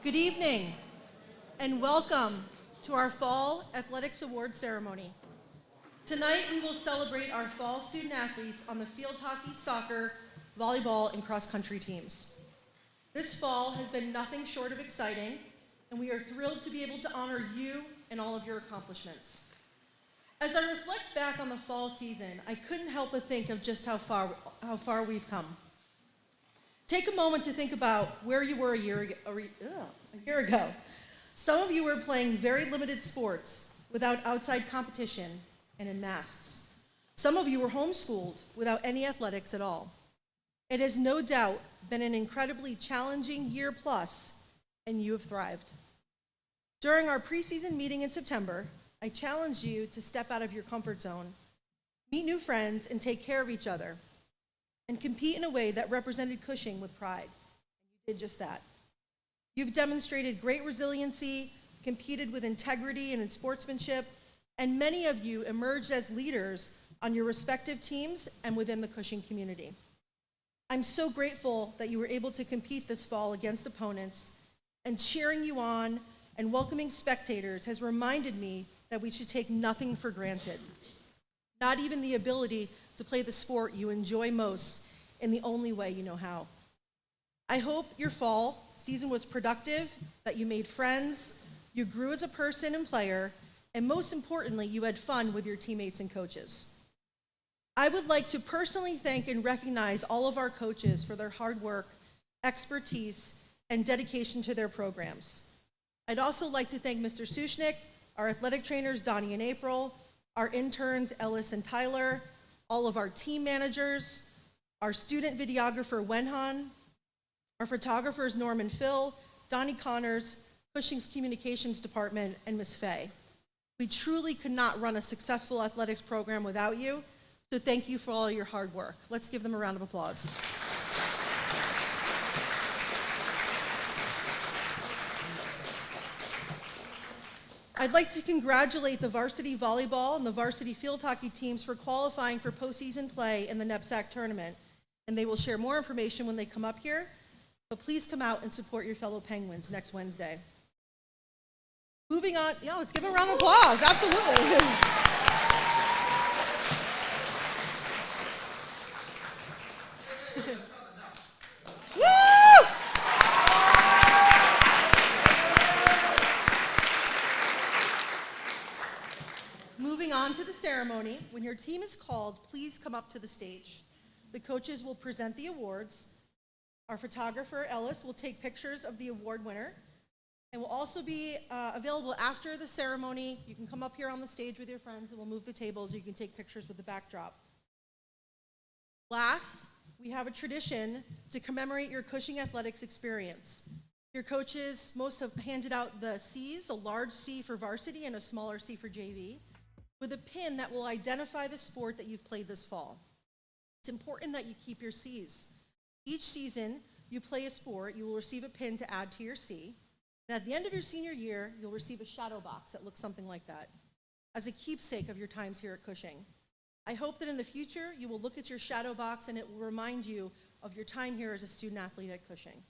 Good evening, and welcome to our Fall Athletics Award Ceremony. Tonight, we will celebrate our fall student athletes on the field hockey, soccer, volleyball, and cross-country teams. This fall has been nothing short of exciting, and we are thrilled to be able to honor you and all of your accomplishments. As I reflect back on the fall season, I couldn't help but think of just how far we've come. Take a moment to think about where you were a year ago. Some of you were playing very limited sports without outside competition and in masks. Some of you were homeschooled without any athletics at all. It has no doubt been an incredibly challenging year plus, and you have thrived. During our preseason meeting in September, I challenged you to step out of your comfort zone, meet new friends, and take care of each other, and compete in a way that represented Cushing with pride. And you did just that. You've demonstrated great resiliency, competed with integrity and in sportsmanship, and many of you emerged as leaders on your respective teams and within the Cushing community. I'm so grateful that you were able to compete this fall against opponents, and cheering you on and welcoming spectators has reminded me that we should take nothing for granted, not even the ability to play the sport you enjoy most in the only way you know how. I hope your fall season was productive, that you made friends, you grew as a person and player, and most importantly, you had fun with your teammates and coaches. I would like to personally thank and recognize all of our coaches for their hard work, expertise, and dedication to their programs. I'd also like to thank Mr. Sushnik, our athletic trainers, Donnie and April, our interns, Ellis and Tyler, all of our team managers, our student videographer, Wenhan, our photographers, Norm and Phil, Donnie Connors, Cushing's communications department, and Ms. Fay. We truly could not run a successful athletics program without you, so thank you for all your hard work. Let's give them a round of applause. I'd like to congratulate the varsity volleyball and the varsity field hockey teams for qualifying for postseason play in the NEPSAC tournament, and they will share more information when they come up here, but please come out and support your fellow Penguins next Wednesday. Moving on, let's give them a round of applause, absolutely. Moving on to the ceremony, when your team is called, please come up to the stage. The coaches will present the awards. Our photographer, Ellis, will take pictures of the award winner and will also be available after the ceremony. You can come up here on the stage with your friends and we'll move the tables. You can take pictures with the backdrop. Last, we have a tradition to commemorate your Cushing athletics experience. Your coaches most have handed out the C's, a large C for varsity and a smaller C for JV, with a pin that will identify the sport that you've played this fall. It's important that you keep your C's. Each season you play a sport, you will receive a pin to add to your C. And at the end of your senior year, you'll receive a shadow box that looks something like that as a keepsake of your times here at Cushing. I hope that in the future you will look at your shadow box and it will remind you of your time here as a student athlete at Cushing.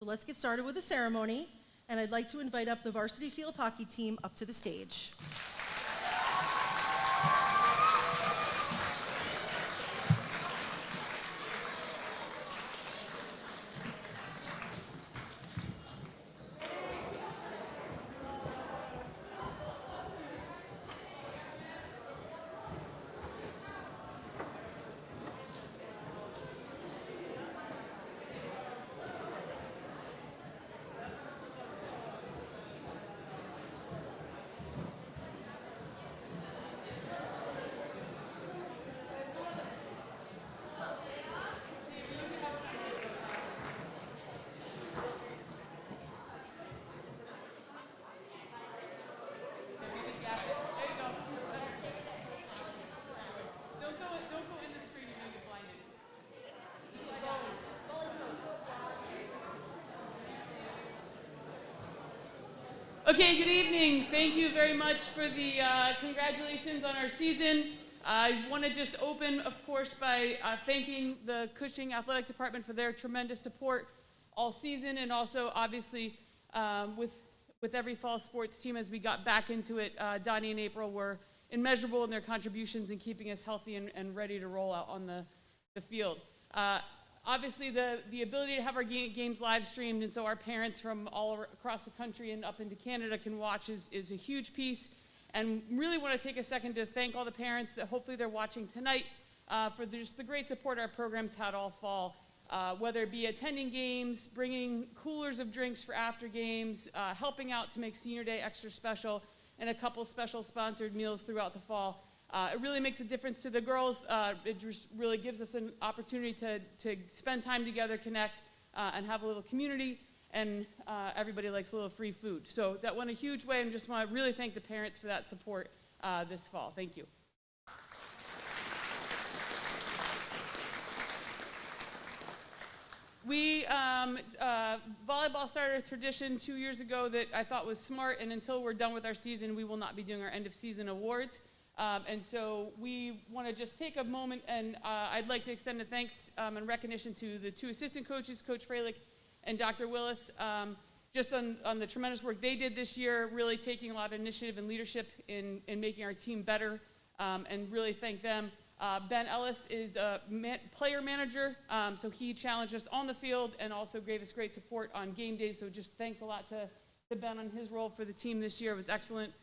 So let's get started with the ceremony, and I'd like to invite up the varsity field hockey team up to the stage. Okay, good evening. Thank you very much for the congratulations on our season. I want to just open, of course, by thanking the Cushing Athletic Department for their tremendous support all season, and also, obviously, with every fall sports team as we got back into it. Donnie and April were immeasurable in their contributions in keeping us healthy and ready to roll out on the field. Obviously, the ability to have our games live streamed, and so our parents from all across the country and up into Canada can watch is a huge piece. And really want to take a second to thank all the parents that hopefully they're watching tonight for just the great support our programs had all fall. Whether it be attending games, bringing coolers of drinks for after games, helping out to make Senior Day extra special, and a couple special sponsored meals throughout the fall. It really makes a difference to the girls. It just really gives us an opportunity to spend time together, connect, and have a little community, and everybody likes a little free food. So that went a huge way, and just want to really thank the parents for that support this fall. Thank you. Volleyball started a tradition 2 years ago that I thought was smart, and until we're done with our season, we will not be doing our end of season awards. And so we want to just take a moment, and I'd like to extend a thanks and recognition to the two assistant coaches, Coach Freilich and Dr. Willis, just on the tremendous work they did this year, really taking a lot of initiative and leadership in making our team better, and really thank them. Ben Ellis is a player manager, so he challenged us on the field and also gave us great support on game days, so just thanks a lot to Ben on his role for the team this year. It was excellent.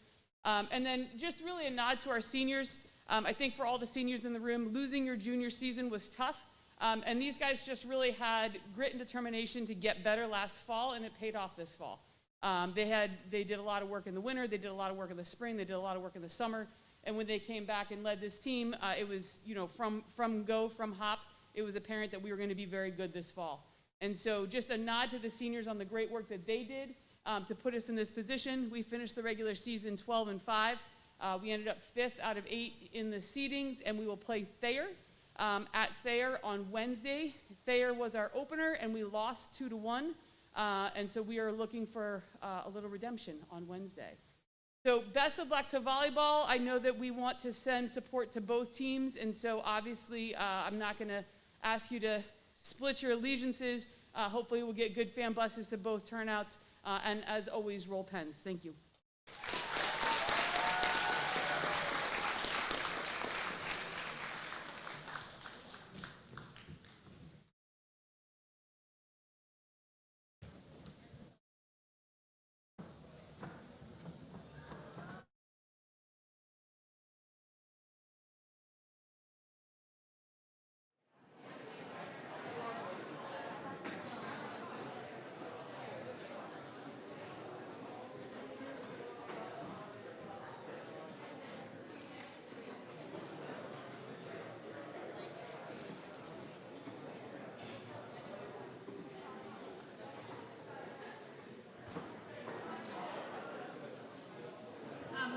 And then just really a nod to our seniors. I think for all the seniors in the room, losing your junior season was tough. And these guys just really had grit and determination to get better last fall, and it paid off this fall. They did a lot of work in the winter, they did a lot of work in the spring, they did a lot of work in the summer. And when they came back and led this team, it was, from hop, it was apparent that we were going to be very good this fall. And so just a nod to the seniors on the great work that they did. To put us in this position. We finished the regular season 12-5. We ended up 5th out of 8 in the seedings, and we will play Thayer at Thayer on Wednesday. Thayer was our opener, and we lost 2-1, and so we are looking for a little redemption on Wednesday. So best of luck to volleyball. I know that we want to send support to both teams, and so obviously I'm not going to ask you to split your allegiances. Hopefully we'll get good fan buses to both turnouts. And as always, roll pens. Thank you.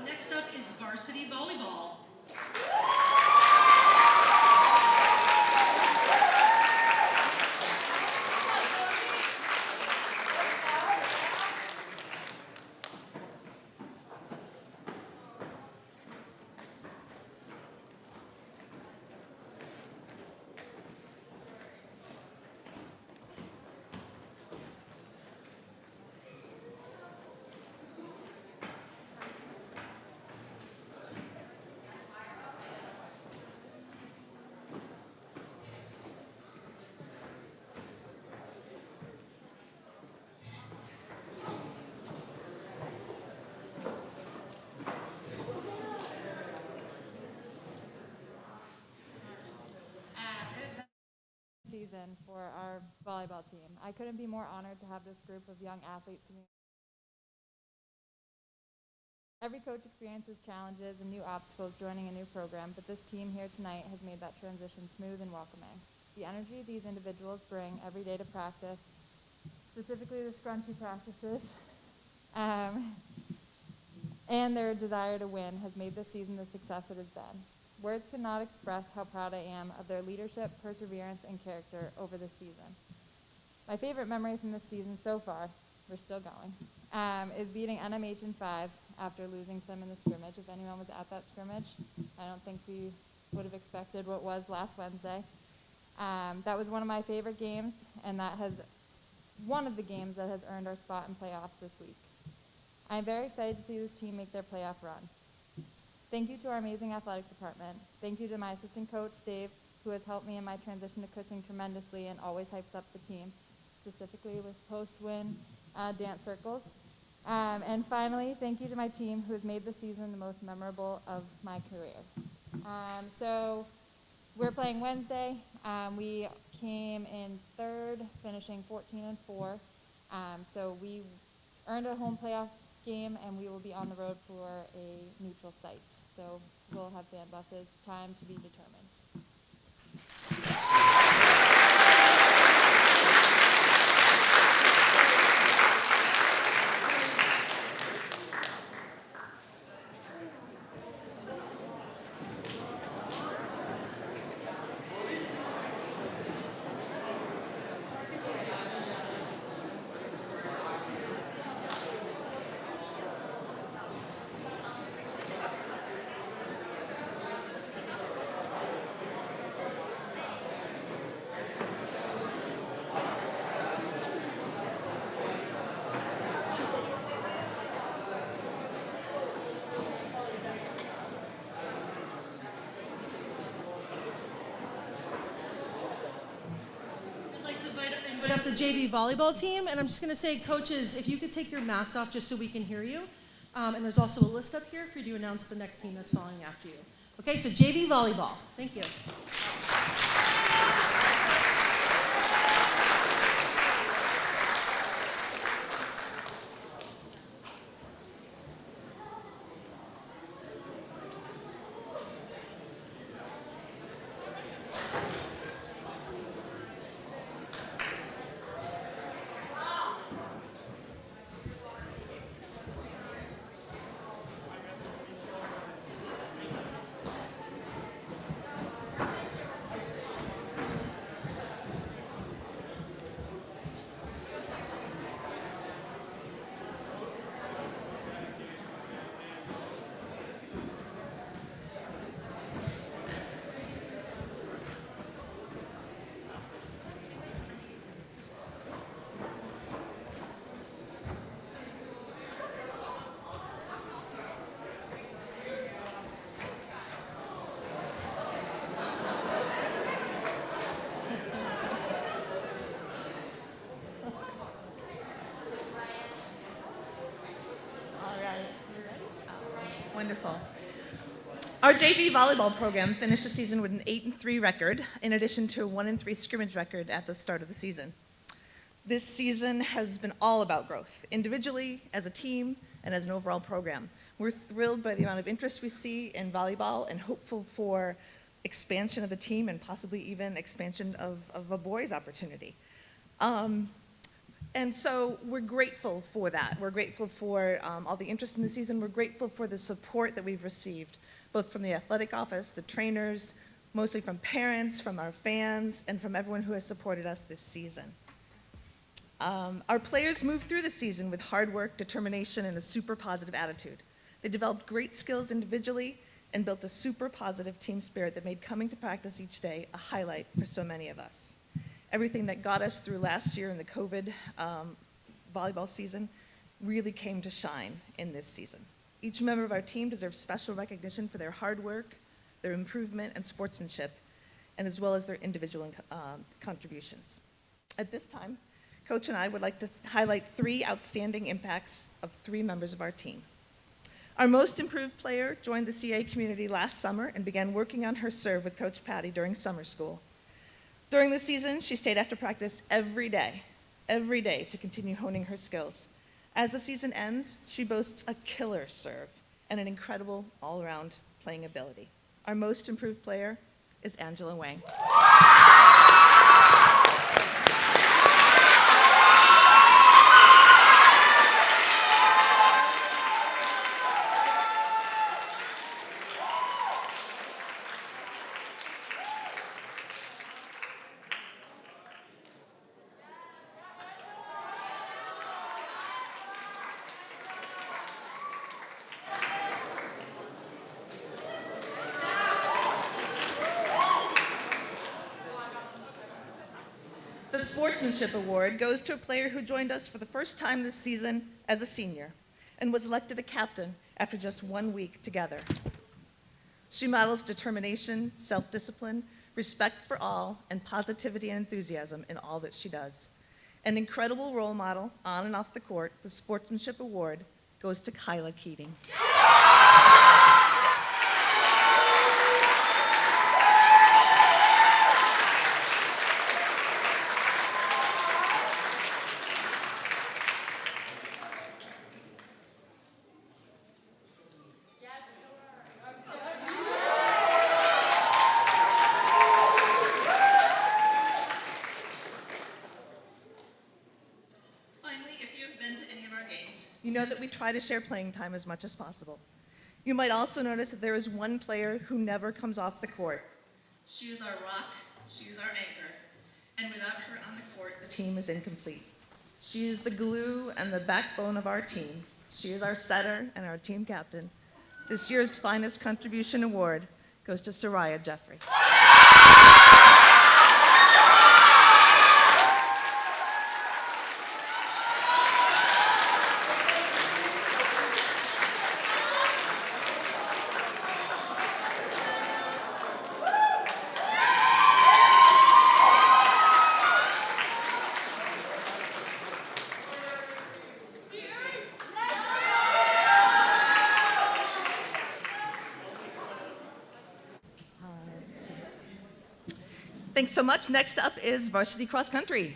Next up is Varsity Volleyball. Season for our volleyball team. I couldn't be more honored to have this group of young athletes. Every coach experiences challenges and new obstacles joining a new program, but this team here tonight has made that transition smooth and welcoming. The energy these individuals bring every day to practice, specifically the scrunchy practices, and their desire to win has made this season the success it has been. Words cannot express how proud I am of their leadership, perseverance, and character over this season. My favorite memory from this season so far, we're still going, is beating NMH in 5 after losing to them in the scrimmage. If anyone was at that scrimmage, I don't think we would have expected what was last Wednesday. That was one of my favorite games, and that has one of the games that has earned our spot in playoffs this week. I am very excited to see this team make their playoff run. Thank you to our amazing athletic department. Thank you to my assistant coach, Dave, who has helped me in my transition to Cushing tremendously and always hypes up the team, specifically with post-win dance circles. And finally, thank you to my team, who has made this season the most memorable of my career. So we're playing Wednesday. We came in third, finishing 14-4. So we earned a home playoff game, and we will be on the road for a neutral site. So we'll have band buses. Time to be determined. Invite up the JV volleyball team, and I'm just going to say, coaches, if you could take your masks off just so we can hear you. And there's also a list up here for you to announce the next team that's following after you. Okay, so JV volleyball. Thank you. Wonderful. Our JV volleyball program finished the season with an 8-3 record, in addition to a 1-3 scrimmage record at the start of the season. This season has been all about growth, individually, as a team, and as an overall program. We're thrilled by the amount of interest we see in volleyball and hopeful for expansion of the team and possibly even expansion of a boys' opportunity. And so we're grateful for that. We're grateful for all the interest in the season. We're grateful for the support that we've received, both from the athletic office, the trainers, mostly from parents, from our fans, and from everyone who has supported us this season. Our players moved through the season with hard work, determination, and a super positive attitude. They developed great skills individually and built a super positive team spirit that made coming to practice each day a highlight for so many of us. Everything that got us through last year in the COVID volleyball season really came to shine in this season. Each member of our team deserves special recognition for their hard work, their improvement and sportsmanship, and as well as their individual contributions. At this time, Coach and I would like to highlight 3 outstanding impacts of 3 members of our team. Our most improved player joined the CA community last summer and began working on her serve with Coach Patty during summer school. During the season, she stayed after practice every day to continue honing her skills. As the season ends, she boasts a killer serve and an incredible all-around playing ability. Our most improved player is Angela Wang. The Sportsmanship Award goes to a player who joined us for the first time this season as a senior and was elected a captain after just 1 week together. She models determination, self-discipline, respect for all, and positivity and enthusiasm in all that she does. An incredible role model on and off the court, the Sportsmanship Award goes to Kyla Keating. You know that we try to share playing time as much as possible. You might also notice that there is one player who never comes off the court. She is our rock, she is our anchor, and without her on the court, the team is incomplete. She is the glue and the backbone of our team. She is our setter and our team captain. This year's Finest Contribution Award goes to Soraya Jeffrey. Thanks so much. Next up is Varsity Cross Country.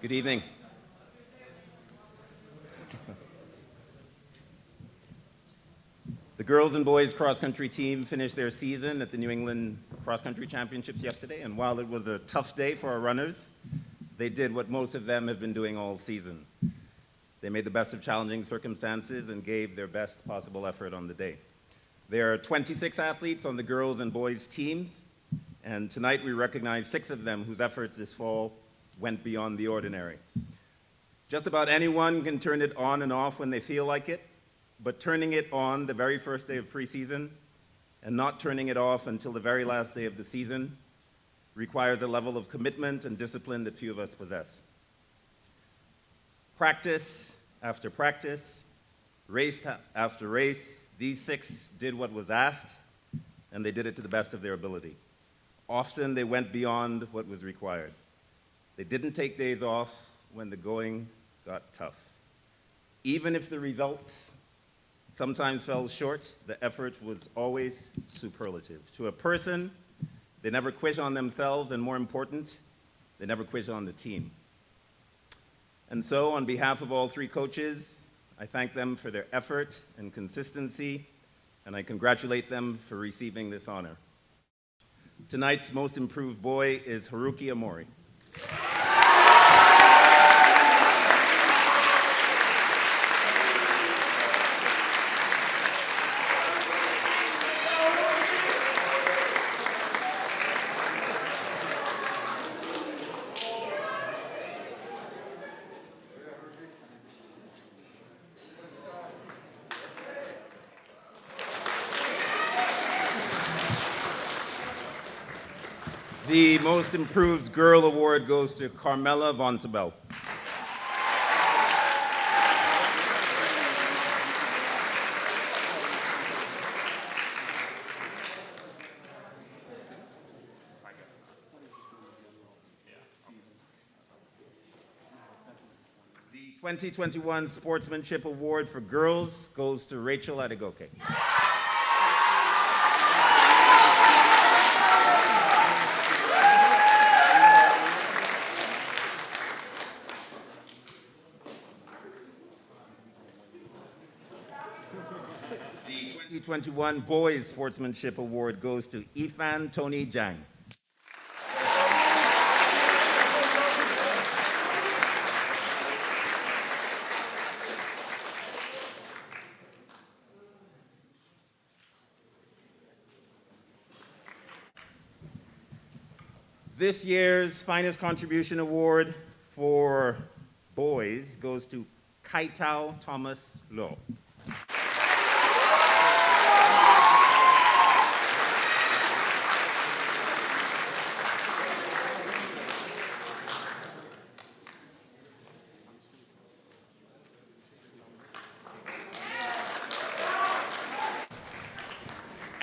Good evening. The girls and boys cross-country team finished their season at the New England Cross-Country Championships yesterday, and while it was a tough day for our runners, they did what most of them have been doing all season. They made the best of challenging circumstances and gave their best possible effort on the day. There are 26 athletes on the girls and boys teams, and tonight we recognize 6 of them whose efforts this fall went beyond the ordinary. Just about anyone can turn it on and off when they feel like it, but turning it on the very first day of preseason and not turning it off until the very last day of the season requires a level of commitment and discipline that few of us possess. Practice after practice, race after race, these 6 did what was asked, and they did it to the best of their ability. Often they went beyond what was required. They didn't take days off when the going got tough. Even if the results sometimes fell short, the effort was always superlative. To a person, they never quit on themselves, and more important, they never quit on the team. And so, on behalf of all 3 coaches, I thank them for their effort and consistency, and I congratulate them for receiving this honor. Tonight's most improved boy is Haruki Amori. The Most Improved Girl Award goes to Carmela Vontabel. The 2021 Sportsmanship Award for Girls goes to Rachel Adegoke. The 2021 Boys Sportsmanship Award goes to Ifan Tony Zhang. This year's Finest Contribution Award for boys goes to Kaitao Thomas Lo.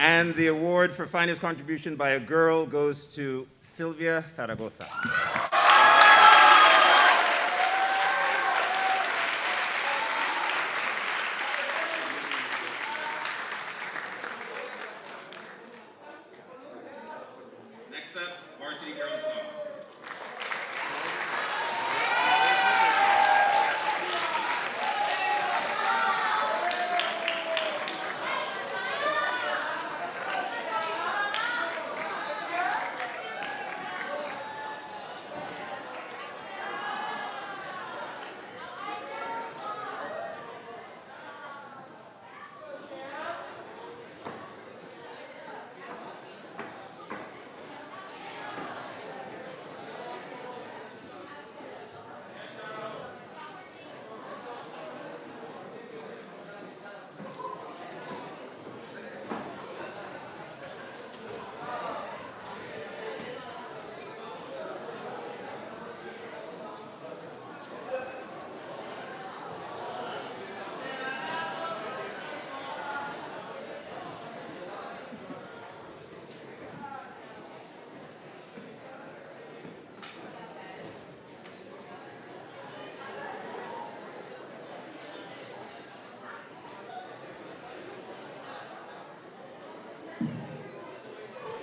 And the award for Finest Contribution by a Girl goes to Silvia Zaragoza. Next up, Varsity Girls Song.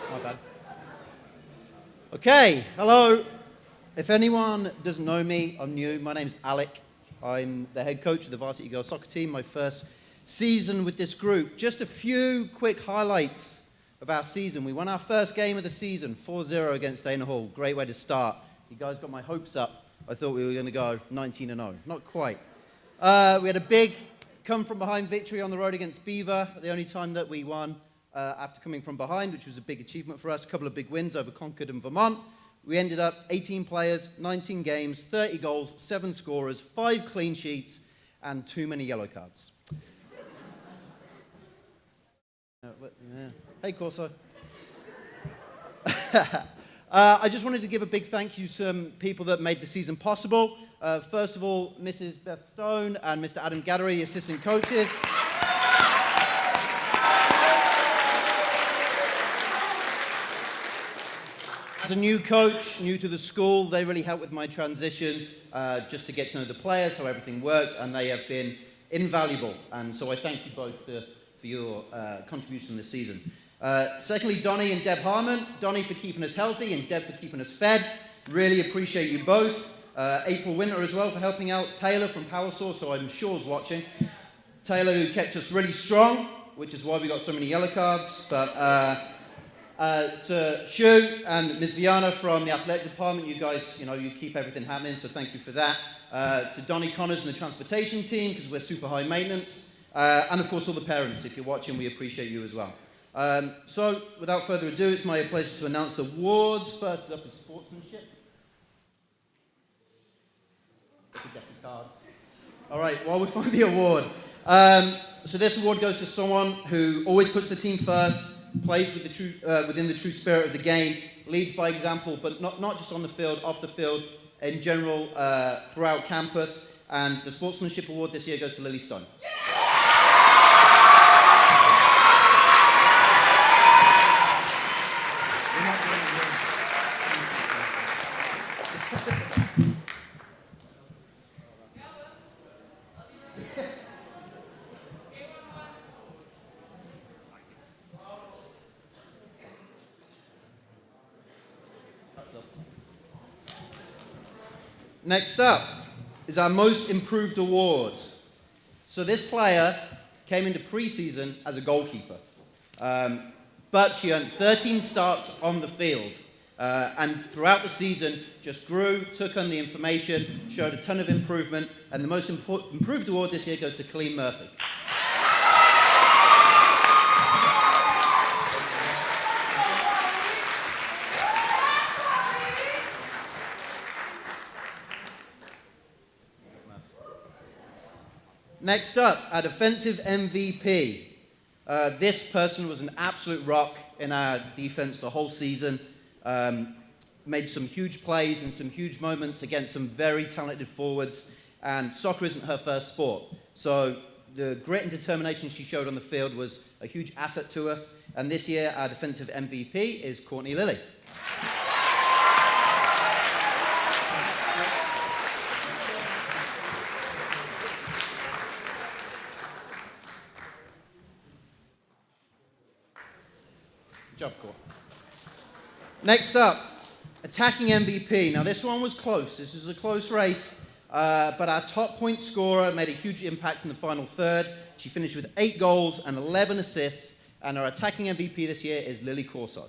My bad. Okay, hello. If anyone doesn't know me, I'm new. My name's Alec. I'm the head coach of the Varsity Girls Soccer team, my first season with this group. Just a few quick highlights of our season. We won our first game of the season, 4-0 against Dana Hall. Great way to start. You guys got my hopes up. I thought we were going to go 19-0. Not quite. We had a big come-from-behind victory on the road against Beaver, the only time that we won after coming from behind, which was a big achievement for us. A couple of big wins over Concord and Vermont. We ended up 18 players, 19 games, 30 goals, 7 scorers, 5 clean sheets, and too many yellow cards. Hey, Corso. I just wanted to give a big thank you to some people that made the season possible. First of all, Mrs. Beth Stone and Mr. Adam Gaddery, the assistant coaches. As a new coach, new to the school, they really helped with my transition, just to get to know the players, how everything worked, and they have been invaluable. And so I thank you both for your contribution this season. Secondly, Donnie and Deb Harmon. Donnie for keeping us healthy and Deb for keeping us fed. Really appreciate you both. April Winter as well for helping out. Taylor from Power Source, so I'm sure is watching. Taylor, who kept us really strong, which is why we got so many yellow cards. But to Shu and Ms. Viana from the athletic department, you guys, you keep everything happening, so thank you for that. To Donnie Connors and the transportation team, because we're super high maintenance. And of course all the parents, if you're watching, we appreciate you as well. So without further ado, it's my pleasure to announce the awards. First up is sportsmanship. All right, while we find the award. So this award goes to someone who always puts the team first, plays with within the true spirit of the game, leads by example, but not just on the field, off the field, in general, throughout campus. And the Sportsmanship Award this year goes to Lily Stone. Next up is our Most Improved Award. So this player came into preseason as a goalkeeper, but she earned 13 starts on the field, and throughout the season just grew, took on the information, showed a ton of improvement, and the Most Improved Award this year goes to Colleen Murphy. Next up, our defensive MVP. This person was an absolute rock in our defense the whole season. Made some huge plays and some huge moments against some very talented forwards. And soccer isn't her first sport. So the grit and determination she showed on the field was a huge asset to us. And this year, our defensive MVP is Courtney Lilly. Good job, Court. Next up, attacking MVP. Now this one was close. This was a close race, but our top point scorer made a huge impact in the final third. She finished with 8 goals and 11 assists, and our attacking MVP this year is Lily Corso.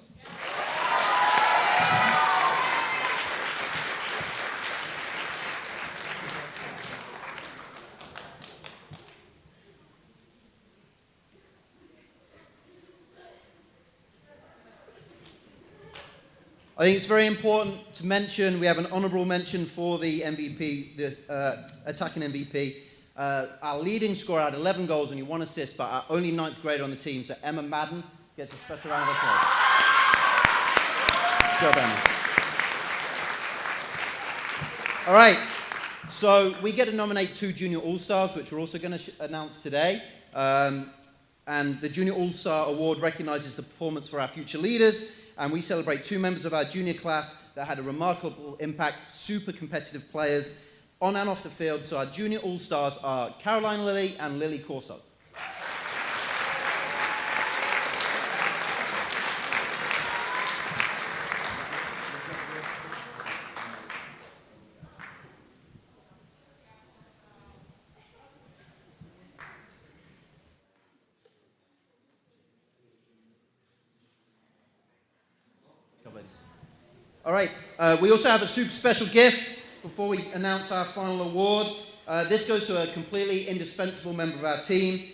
I think it's very important to mention, we have an honourable mention for the MVP, the attacking MVP. Our leading scorer had 11 goals and 1 assist, but our only 9th grader on the team, so Emma Madden, gets a special round of applause. Good job, Emma. All right, so we get to nominate 2 Junior All-Stars, which we're also going to announce today. And the Junior All-Star Award recognises the performance for our future leaders, and we celebrate 2 members of our junior class that had a remarkable impact, super competitive players on and off the field. So our Junior All-Stars are Caroline Lilly and Lily Corso. All right, we also have a super special gift before we announce our final award. This goes to a completely indispensable member of our team.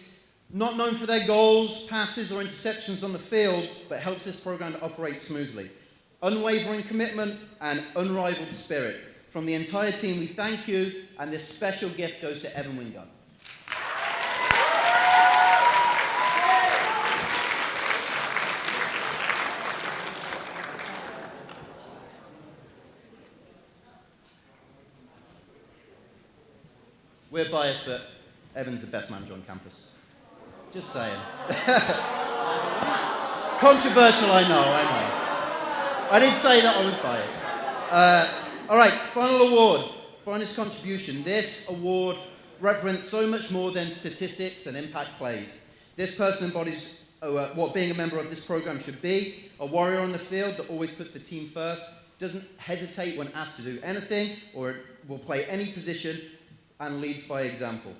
Not known for their goals, passes, or interceptions on the field, but helps this program to operate smoothly. Unwavering commitment and unrivaled spirit. From the entire team, we thank you, and this special gift goes to Evan Wingard. We're biased, but Evan's the best manager on campus. Just saying. Controversial, I know. I didn't say that I was biased. All right, final award, finest contribution. This award represents so much more than statistics and impact plays. This person embodies what being a member of this program should be, a warrior on the field that always puts the team first, doesn't hesitate when asked to do anything, or will play any position, and leads by example.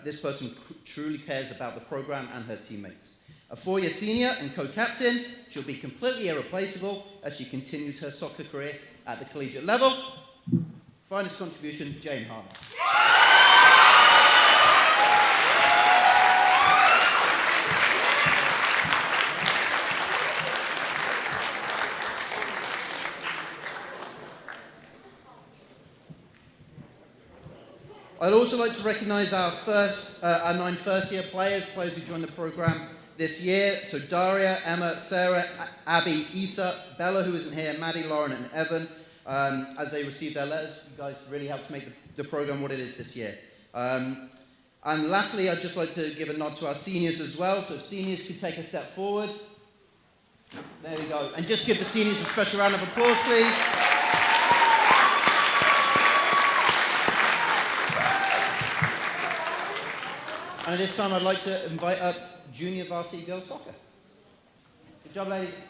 This person truly cares about the program and her teammates. A 4-year senior and co-captain, she'll be completely irreplaceable as she continues her soccer career at the collegiate level. Finest contribution, Jane Harmer. I'd also like to recognise our 9 first-year players who joined the programme this year. So Daria, Emma, Sarah, Abby, Isa, Bella, who isn't here, Maddie, Lauren, and Evan, as they received their letters, you guys really helped make the program what it is this year. And lastly, I'd just like to give a nod to our seniors as well. So if seniors could take a step forward. There we go. And just give the seniors a special round of applause, please. And at this time, I'd like to invite up Junior Varsity Girls Soccer. Good job, ladies.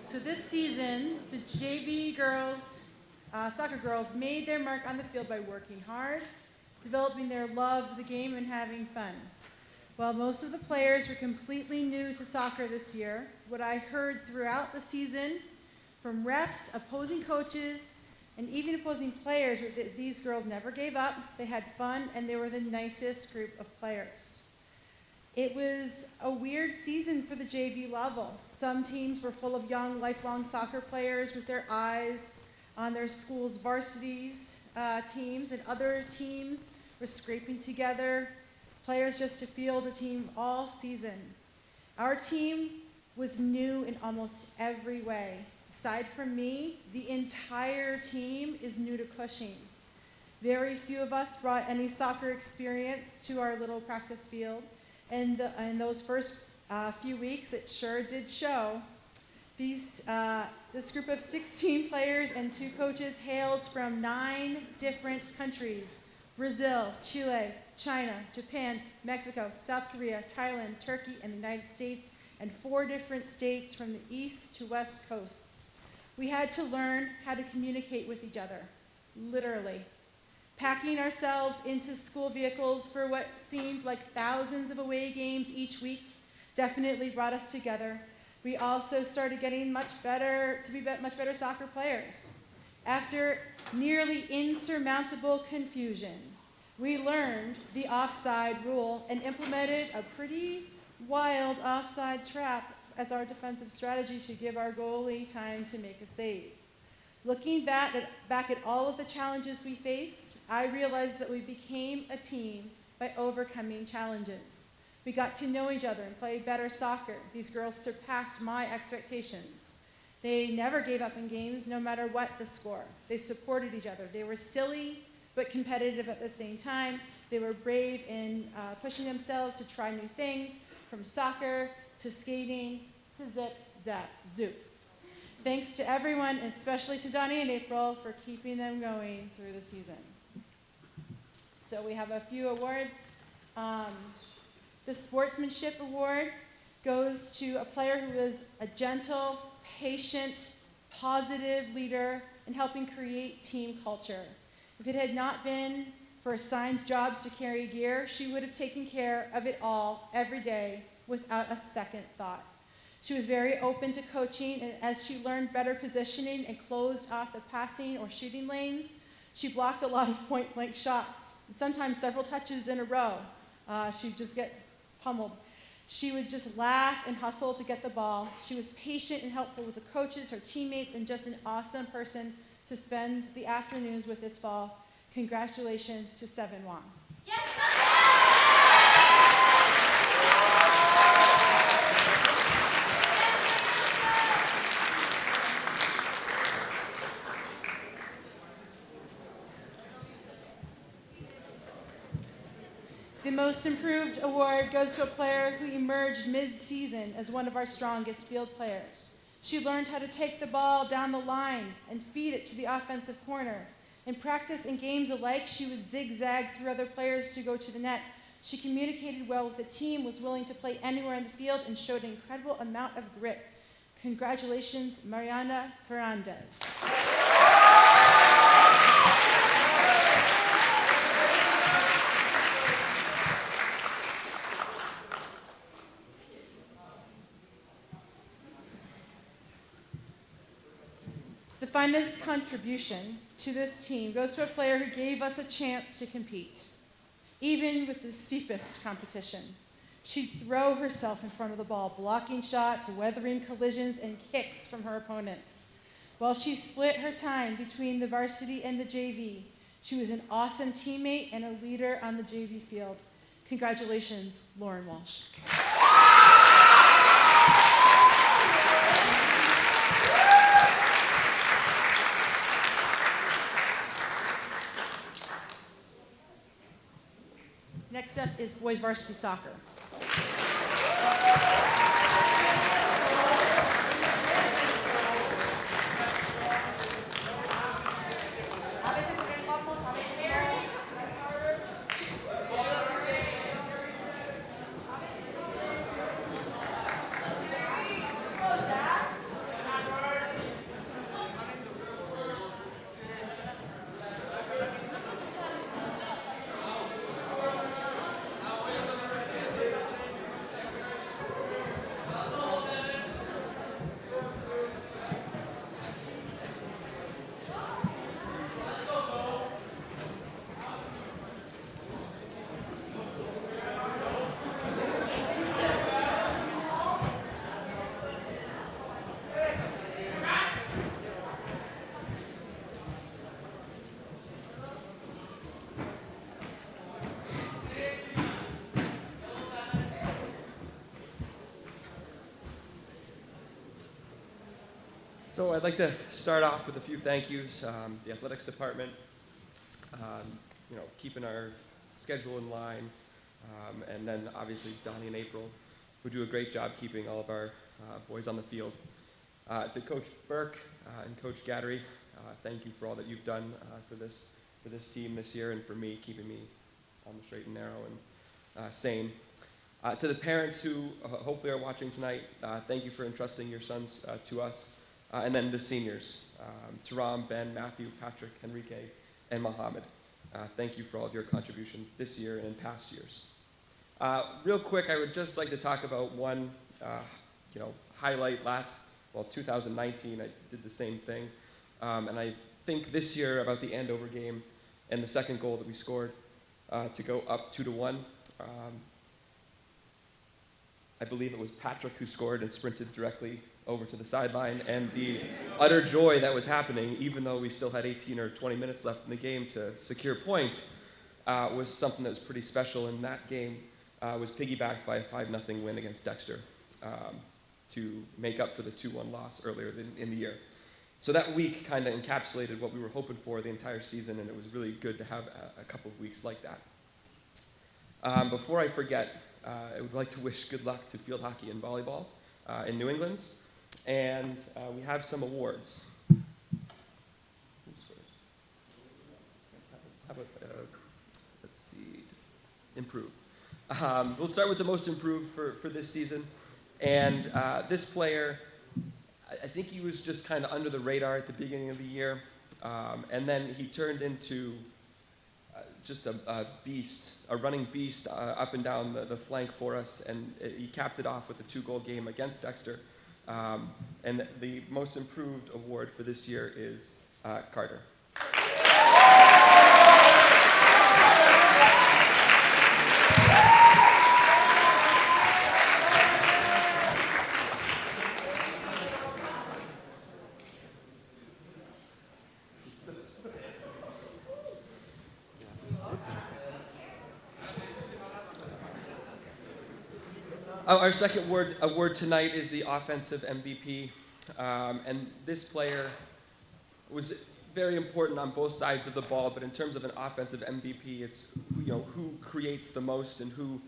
So this season, the JV girls, soccer girls, made their mark on the field by working hard, developing their love of the game, and having fun. While most of the players were completely new to soccer this year, what I heard throughout the season from refs, opposing coaches, and even opposing players was that these girls never gave up, they had fun, and they were the nicest group of players. It was a weird season for the JV level. Some teams were full of young, lifelong soccer players with their eyes on their school's varsities teams, and other teams were scraping together players just to field a team all season. Our team was new in almost every way. Aside from me, the entire team is new to Cushing. Very few of us brought any soccer experience to our little practice field. And in those first few weeks, it sure did show. This group of 16 players and 2 coaches hails from 9 different countries: Brazil, Chile, China, Japan, Mexico, South Korea, Thailand, Turkey, and the United States, and 4 different states from the east to west coasts. We had to learn how to communicate with each other, literally. Packing ourselves into school vehicles for what seemed like thousands of away games each week definitely brought us together. We also started getting much better soccer players. After nearly insurmountable confusion, we learned the offside rule and implemented a pretty wild offside trap as our defensive strategy to give our goalie time to make a save. Looking back at all of the challenges we faced, I realized that we became a team by overcoming challenges. We got to know each other and play better soccer. These girls surpassed my expectations. They never gave up in games, no matter what the score. They supported each other. They were silly but competitive at the same time. They were brave in pushing themselves to try new things, from soccer to skating to zip, zap, zoop. Thanks to everyone, especially to Donnie and April, for keeping them going through the season. So we have a few awards. The Sportsmanship Award goes to a player who was a gentle, patient, positive leader in helping create team culture. If it had not been for assigned jobs to carry gear, she would have taken care of it all every day without a second thought. She was very open to coaching, and as she learned better positioning and closed off the passing or shooting lanes, she blocked a lot of point-blank shots, sometimes several touches in a row. She'd just get pummeled. She would just laugh and hustle to get the ball. She was patient and helpful with the coaches, her teammates, and just an awesome person to spend the afternoons with this fall. Congratulations to Seven Wang. Yes, The Most Improved award goes to a player who emerged mid-season as one of our strongest field players. She learned how to take the ball down the line and feed it to the offensive corner. In practice and games alike, she would zigzag through other players to go to the net. She communicated well with the team, was willing to play anywhere in the field, and showed an incredible amount of grit. Congratulations, Mariana Fernandez. The finest contribution to this team goes to a player who gave us a chance to compete. Even with the steepest competition, she'd throw herself in front of the ball, blocking shots, weathering collisions, and kicks from her opponents. While she split her time between the varsity and the JV, she was an awesome teammate and a leader on the JV field. Congratulations, Lauren Walsh. Next up is boys varsity soccer. So I'd like to start off with a few thank yous. The athletics department, keeping our schedule in line, and then obviously Donnie and April, who do a great job keeping all of our boys on the field. To Coach Burke and Coach Gattery, thank you for all that you've done for this team this year and for me, keeping me on the straight and narrow and sane. To the parents who hopefully are watching tonight, thank you for entrusting your sons to us. And then the seniors, Taram, Ben, Matthew, Patrick, Enrique, and Mohammed. Thank you for all of your contributions this year and in past years. Real quick, I would just like to talk about one highlight 2019, I did the same thing. And I think this year about the Andover game and the second goal that we scored to go up 2-1. I believe it was Patrick who scored and sprinted directly over to the sideline, and the utter joy that was happening, even though we still had 18 or 20 minutes left in the game to secure points, was something that was pretty special. And that game was piggybacked by a 5-0 win against Dexter to make up for the 2-1 loss earlier in the year. So that week kind of encapsulated what we were hoping for the entire season, and it was really good to have a couple of weeks like that. Before I forget, I would like to wish good luck to field hockey and volleyball in New England. And we have some awards. How about, let's see, improved. We'll start with the most improved for this season. And this player, I think he was just kind of under the radar at the beginning of the year. And then he turned into just a beast, a running beast up and down the flank for us. And he capped it off with a 2-goal game against Dexter. And the most improved award for this year is Carter. Our second award tonight is the offensive MVP, and this player was very important on both sides of the ball, but in terms of an offensive MVP, it's who creates the most and who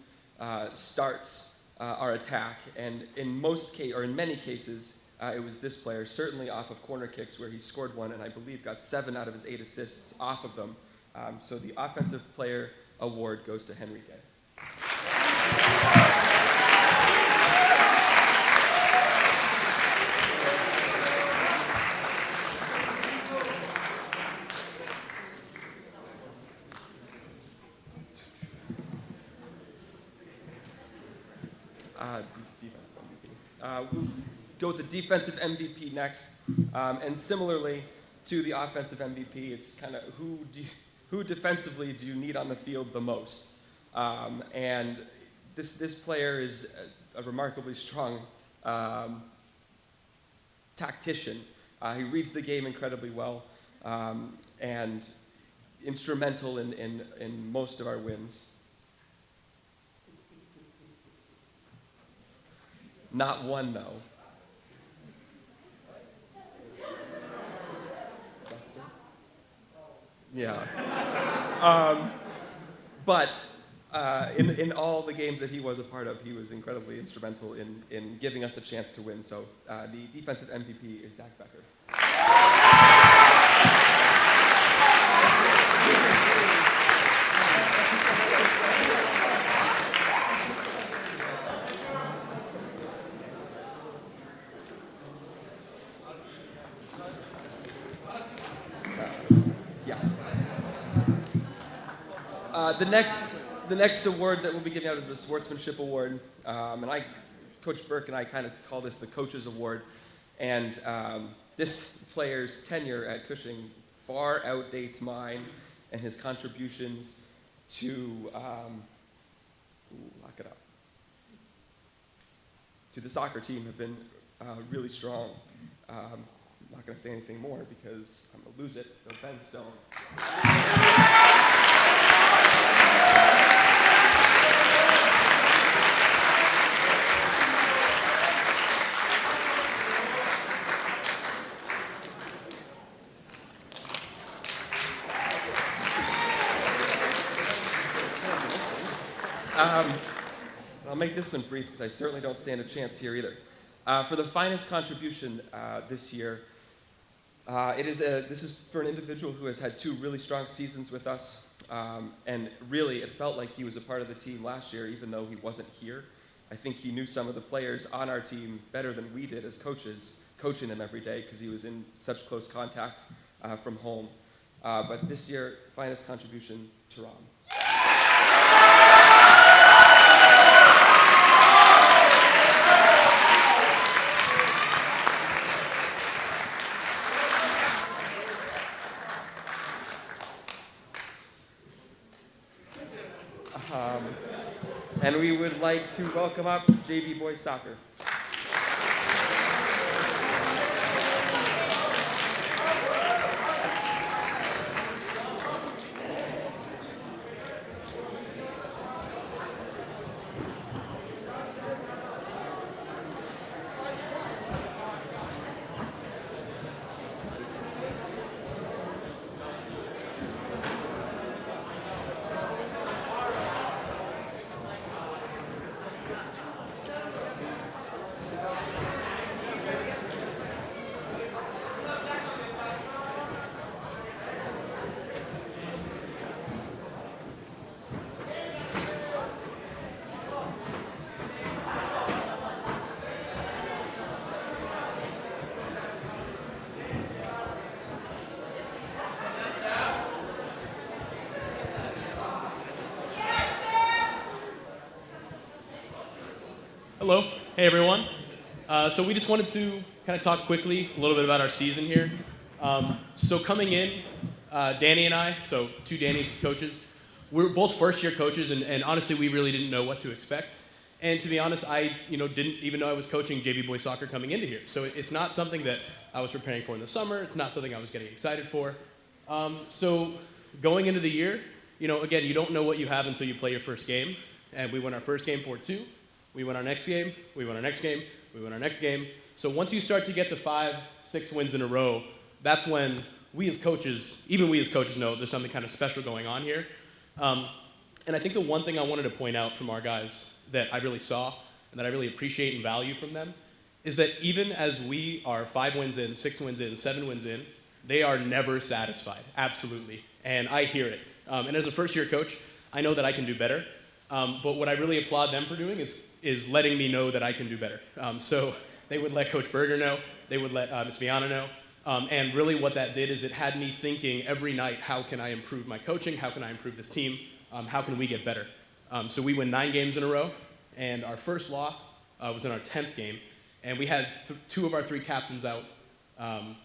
starts our attack. And in many cases, it was this player, certainly off of corner kicks where he scored one, and I believe got 7 out of his 8 assists off of them. So the Offensive Player Award goes to Henrique. We'll go with the defensive MVP next, and similarly to the offensive MVP, it's kind of who defensively do you need on the field the most? And this player is a remarkably strong tactician. He reads the game incredibly well, and instrumental in most of our wins. Not one, though. Yeah. But in all the games that he was a part of, he was incredibly instrumental in giving us a chance to win. So the defensive MVP is Zach Becker. The next award that we'll be giving out is the Sportsmanship Award, and Coach Burke and I kind of call this the Coach's Award, and this player's tenure at Cushing far outdates mine, and his contributions to to the soccer team have been really strong. I'm not going to say anything more because I'm going to lose it, so Ben Stone. I'll make this one brief because I certainly don't stand a chance here either. For the finest contribution this year, this is for an individual who has had 2 really strong seasons with us, and really it felt like he was a part of the team last year even though he wasn't here. I think he knew some of the players on our team better than we did as coaches, coaching them every day because he was in such close contact from home. But this year, finest contribution, Tehran. And we would like to welcome up JV Boys Soccer. Hello. Hey, everyone. So we just wanted to kind of talk quickly a little bit about our season here. So coming in, Danny and I, so 2 Dannys coaches, we're both first-year coaches, and honestly, we really didn't know what to expect. And to be honest, I didn't even know I was coaching JV Boys Soccer coming into here. So it's not something that I was preparing for in the summer. It's not something I was getting excited for. So going into the year, again, you don't know what you have until you play your first game. And we won our first game 4-2. We won our next game, we won our next game, we won our next game. So once you start to get to 5, 6 wins in a row, that's when we as coaches, even we as coaches know there's something kind of special going on here. And I think the one thing I wanted to point out from our guys that I really saw and that I really appreciate and value from them is that even as we are 5 wins in, 6 wins in, 7 wins in, they are never satisfied, absolutely. And I hear it. And as a first-year coach, I know that I can do better. But what I really applaud them for doing is letting me know that I can do better. So they would let Coach Berger know, they would let Ms. Viana know. And really what that did is it had me thinking every night, how can I improve my coaching? How can I improve this team? How can we get better? So we win 9 games in a row, and our first loss was in our 10th game. And we had 2 of our 3 captains out,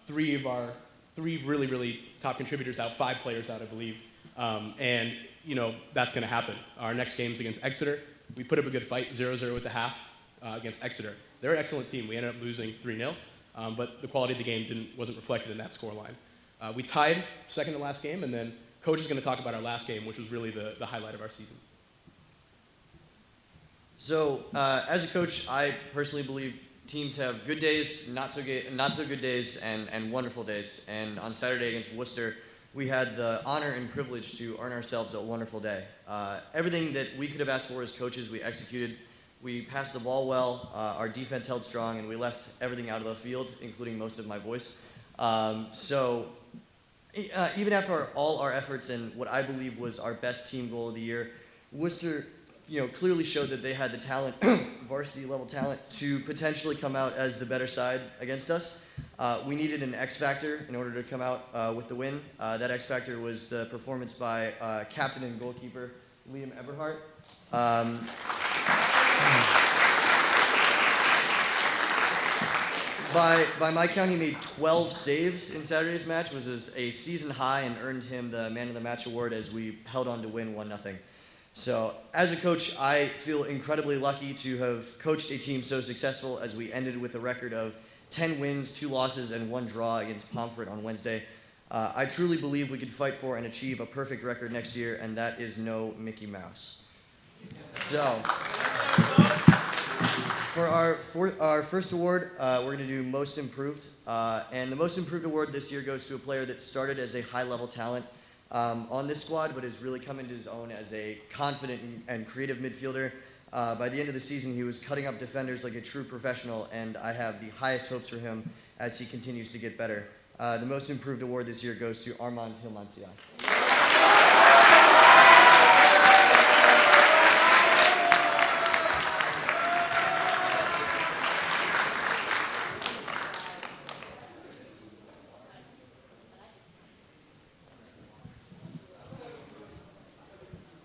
3 of our 3 really, really top contributors out, 5 players out, I believe. And, you know, that's going to happen. Our next game's against Exeter. We put up a good fight, 0-0 at the half against Exeter. They're an excellent team. We ended up losing 3-0, but the quality of the game wasn't reflected in that scoreline. We tied second to last game, and then Coach is going to talk about our last game, which was really the highlight of our season. So, as a coach, I personally believe teams have good days, not so good days, and wonderful days. And on Saturday against Worcester, we had the honor and privilege to earn ourselves a wonderful day. Everything that we could have asked for as coaches, we executed. We passed the ball well, our defense held strong, and we left everything out of the field, including most of my voice. Even after all our efforts and what I believe was our best team goal of the year, Worcester, clearly showed that they had the talent, varsity level talent, to potentially come out as the better side against us. We needed an X factor in order to come out with the win. That X factor was the performance by captain and goalkeeper Liam Eberhardt. By my count, he made 12 saves in Saturday's match, which was a season high and earned him the Man of the Match award as we held on to win 1-0. So, as a coach, I feel incredibly lucky to have coached a team so successful as we ended with a record of 10 wins, 2 losses, and 1 draw against Pomfret on Wednesday. I truly believe we could fight for and achieve a perfect record next year, and that is no Mickey Mouse. So, for our first award, we're going to do Most Improved. And the Most Improved award this year goes to a player that started as a high-level talent on this squad, but has really come into his own as a confident and creative midfielder. By the end of the season, he was cutting up defenders like a true professional, and I have the highest hopes for him as he continues to get better. The Most Improved award this year goes to Armand Hilmansiai.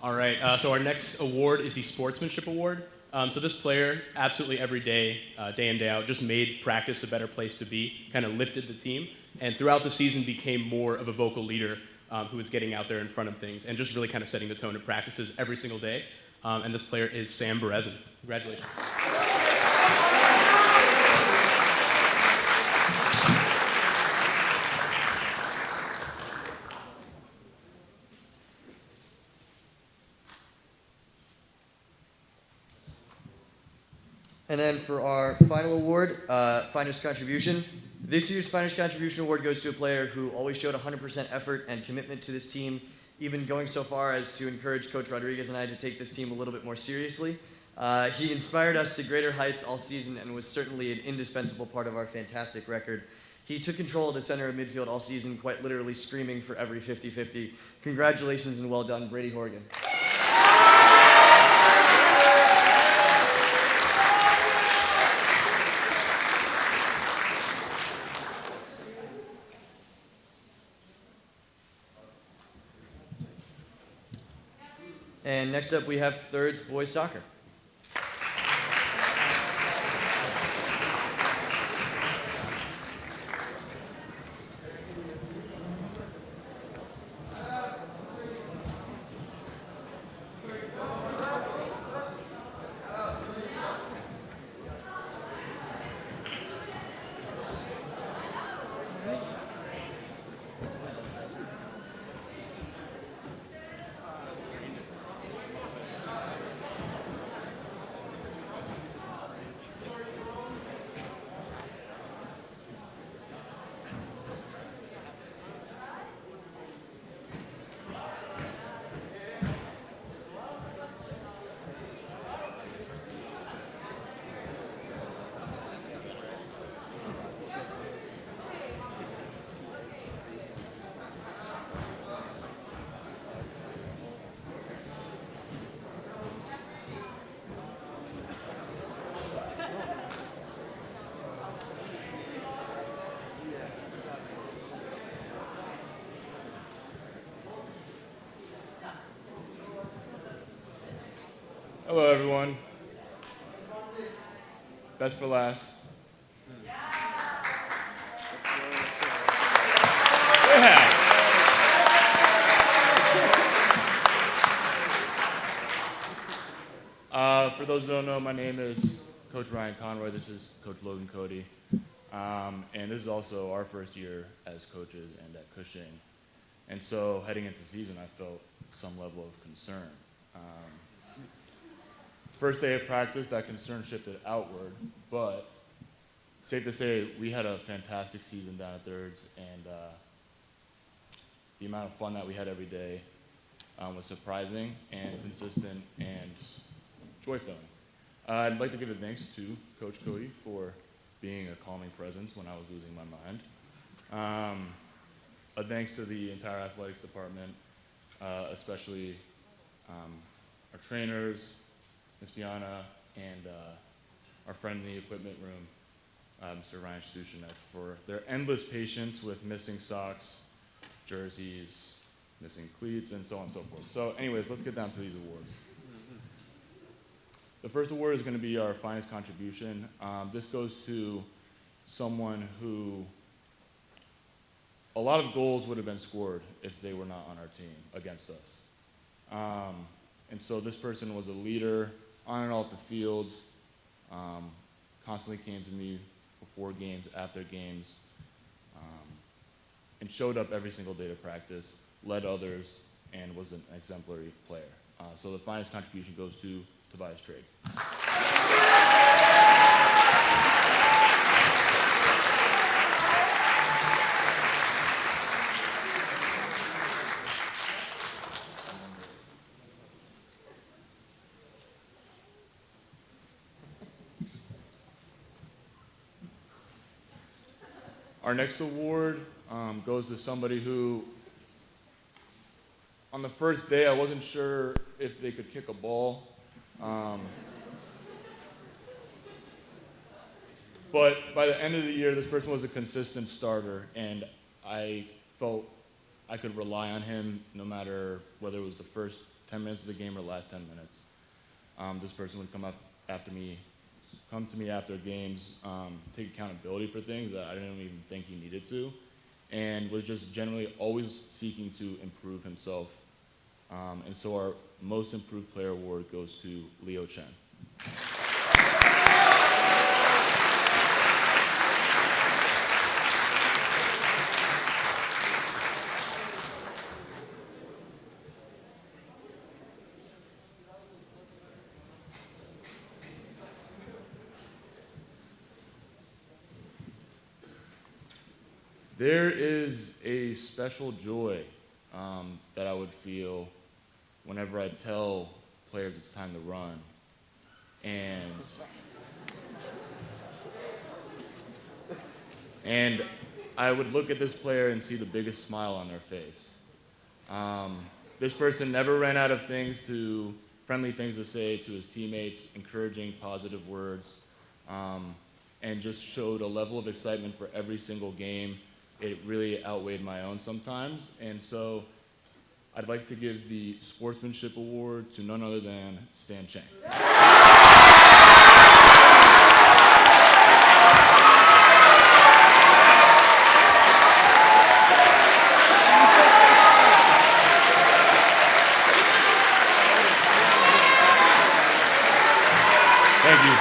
All right, so our next award is the Sportsmanship Award. So this player, absolutely every day, day in, day out, just made practice a better place to be, kind of lifted the team, and throughout the season became more of a vocal leader who was getting out there in front of things and just really kind of setting the tone of practices every single day. And this player is Sam Berezin. Congratulations. And then for our final award, Finest Contribution. This year's Finest Contribution Award goes to a player who always showed 100% effort and commitment to this team, even going so far as to encourage Coach Rodriguez and I to take this team a little bit more seriously. He inspired us to greater heights all season and was certainly an indispensable part of our fantastic record. He took control of the center of midfield all season, quite literally screaming for every 50-50. Congratulations and well done, Brady Horgan. And next up, we have thirds boys soccer. Hello, everyone. Best for last. Yeah. For those who don't know, my name is Coach Ryan Conroy. This is Coach Logan Cody. And this is also our first year as coaches and at Cushing. And so heading into season, I felt some level of concern. First day of practice, that concern shifted outward, but safe to say we had a fantastic season down at Thirds, and the amount of fun that we had every day was surprising and consistent and joy-filling. I'd like to give a thanks to Coach Cody for being a calming presence when I was losing my mind. A thanks to the entire athletics department, especially our trainers, Ms. Fiona, and our friend in the equipment room, Mr. Ryan Sushinek, for their endless patience with missing socks, jerseys, missing cleats, and so on and so forth. So anyways, let's get down to these awards. The first award is going to be our finest contribution. This goes to someone who a lot of goals would have been scored if they were not on our team against us. And so this person was a leader on and off the field, constantly came to me before games, after games, and showed up every single day to practice, led others, and was an exemplary player. So the finest contribution goes to Tobias Trade. Our next award goes to somebody who, on the first day, I wasn't sure if they could kick a ball. But by the end of the year, this person was a consistent starter, and I felt I could rely on him no matter whether it was the first 10 minutes of the game or the last 10 minutes. This person would come to me after games, take accountability for things that I didn't even think he needed to, and was just generally always seeking to improve himself. And so our most improved player award goes to Leo Chen. There is a special joy that I would feel whenever I tell players it's time to run. And I would look at this player and see the biggest smile on their face. This person never ran out of friendly things to say to his teammates, encouraging, positive words, and just showed a level of excitement for every single game. It really outweighed my own sometimes. And so I'd like to give the Sportsmanship Award to none other than Stan Chang. Thank you.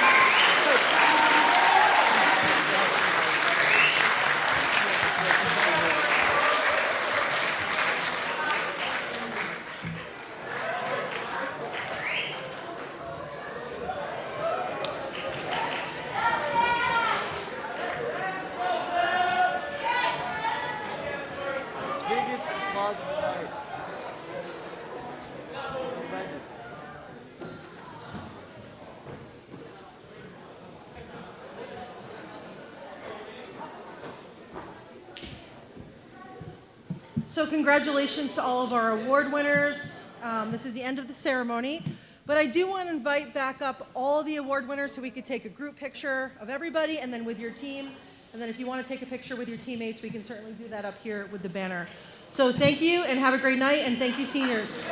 So congratulations to all of our award winners. This is the end of the ceremony, but I do want to invite back up all the award winners so we could take a group picture of everybody and then with your team. And then if you want to take a picture with your teammates, we can certainly do that up here with the banner. So thank you and have a great night, and thank you, seniors.